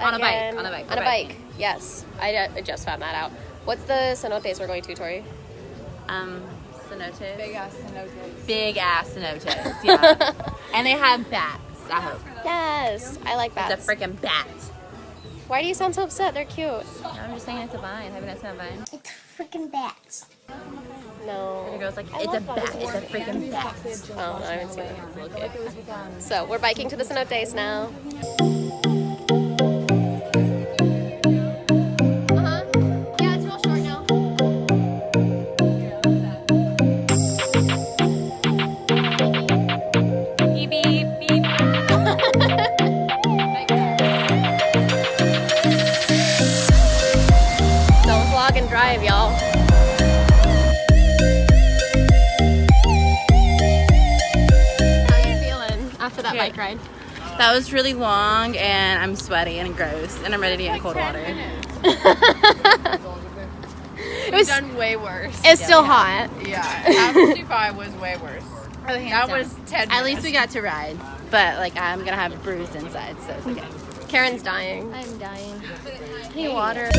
On a bike. On a bike. Yes, I just found that out. What's the cenotes we're going to, Tori? Cenotes. Big ass cenotes. Big ass cenotes. Yeah. And they have bats. I hope. Yes, I like bats. It's a freaking bat. Why do you sound so upset? They're cute. I'm just saying it's a vine. Haven't I seen a vine? It's freaking bats. No. The girl's like, it's a bat. It's a freaking bat. Oh, I haven't seen it. It's a little kid. So we're biking to the cenotes now. Yeah, it's real short now. Beep, beep, beep. Don't vlog and drive, y'all. After that bike ride. That was really long, and I'm sweaty and gross, and I'm ready to get in cold water. It was done way worse. It's still hot. Yeah, Avenue 5 was way worse. That was 10 minutes. At least we got to ride, but like I'm gonna have a bruise inside, so it's okay. Karen's dying. I'm dying. I need water.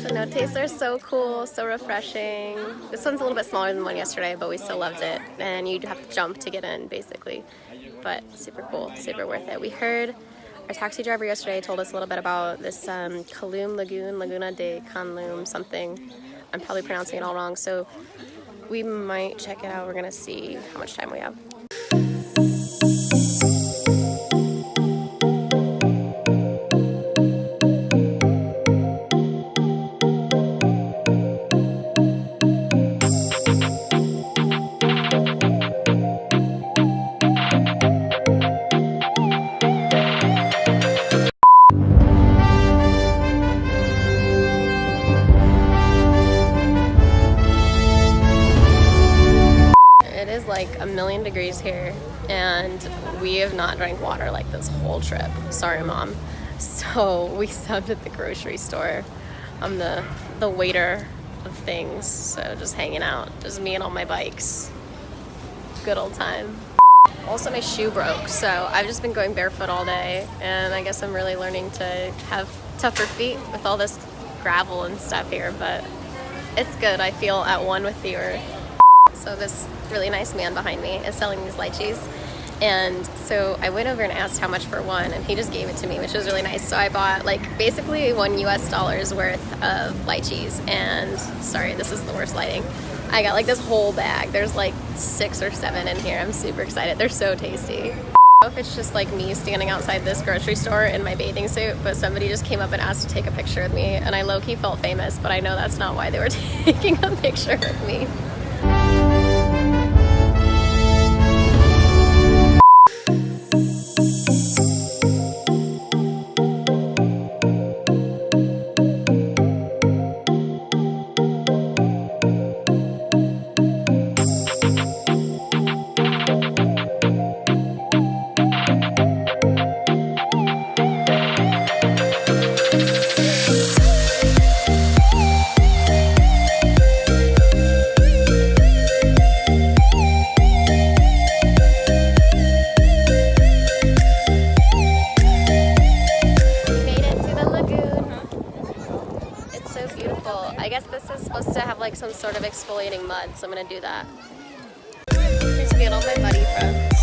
Cenotes are so cool, so refreshing. This one's a little bit smaller than the one yesterday, but we still loved it. And you'd have to jump to get in, basically. But super cool, super worth it. We heard our taxi driver yesterday told us a little bit about this Tulum Lagoon, Laguna de Cancun something. I'm probably pronouncing it all wrong, so we might check it out. We're gonna see how much time we have. Like 1,000,000 degrees here, and we have not drank water like this whole trip. Sorry, Mom. So we stopped at the grocery store. I'm the waiter of things, so just hanging out, just me and all my bikes. Good old time. Also, my shoe broke, so I've just been going barefoot all day, and I guess I'm really learning to have tougher feet with all this gravel and stuff here, but it's good. I feel at one with the earth. So this really nice man behind me is selling these lychees, and so I went over and asked how much for one, and he just gave it to me, which was really nice. So I bought like basically $1 US worth of lychees, and sorry, this is the worst lighting. I got like this whole bag. There's like 6 or 7 in here. I'm super excited. They're so tasty. I don't know if it's just like me standing outside this grocery store in my bathing suit, but somebody just came up and asked to take a picture with me, and I low-key felt famous, but I know that's not why they were taking a picture with me. I guess this is supposed to have like some sort of exfoliating mud, so I'm gonna do that. Here's me and all my buddy friends.